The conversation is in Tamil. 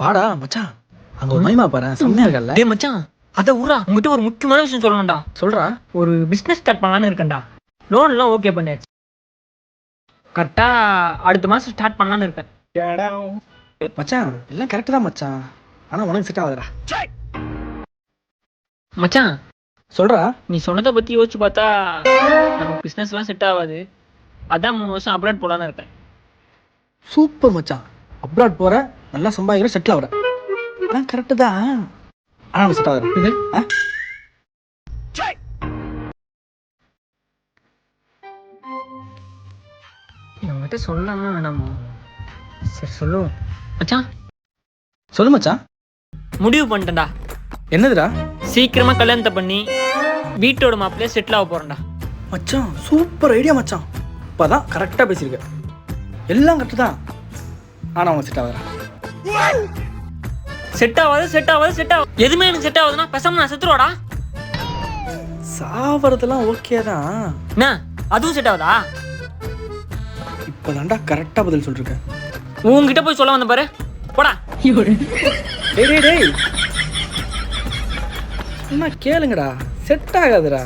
வாடா மச்சான், அங்க ஒரு மைமா பாரு, செம்மையா இருக்கல்ல. டேய் மச்சான், அத உட்றா, உங்ககிட்ட ஒரு முக்கியமான விஷயம் சொல்லணும்டா. சொல்றா. ஒரு பிசினஸ் ஸ்டார்ட் பண்ணலான்னு இருக்கேன்டா. லோன்லாம் ஓகே பண்ணியாச்சு. கரெக்டா அடுத்த மாசம் ஸ்டார்ட் பண்ணலான்னு இருக்கேன். மச்சான் எல்லாம் கரெக்ட் தான் மச்சான், ஆனா உனக்கு செட் ஆகுதுடா. மச்சான், சொல்றா. நீ சொன்னதை பத்தி யோசிச்சு பார்த்தா நமக்கு பிசினஸ்லாம் செட் ஆகாது. அதான் 3 வருஷம் அப்ராட் போலான்னு இருக்கேன். சூப்பர் மச்சான், அப்ராட் போற, நல்லா சம்பாதிக்கிற, செட்டில் ஆகுற, அதான் கரெக்டு தான், ஆனா செட் ஆகுற. நம்மகிட்ட சொல்லாம வேணாமா? சரி சொல்லுவோம். மச்சான் சொல்லு மச்சான். முடிவு பண்ணிட்டேன்டா. என்னதுடா? சீக்கிரமா கல்யாணத்தை பண்ணி வீட்டோட மாப்பிள்ளைய செட்டில் ஆக போறேன்டா. மச்சான் சூப்பர் ஐடியா மச்சான், இப்போதான் கரெக்டாக பேசியிருக்க, எல்லாம் கரெக்டு தான், ஆனால் அவங்க செட் ஆகுறா. செட் ஆகாது. எதுவுமே எனக்கு செட் ஆகுதுன்னா பேசாம நான் செத்துருவாடா. சாவறதெல்லாம் ஓகே தான், என்ன அதுவும் செட் ஆகுதா? இப்போதான்டா கரெக்டாக பதில் சொல்லிருக்கேன். உங்ககிட்ட போய் சொல்ல வந்த பாரு, போடா. டேய் டேய் டேய், என்ன கேளுங்கடா, செட் ஆகாதுடா.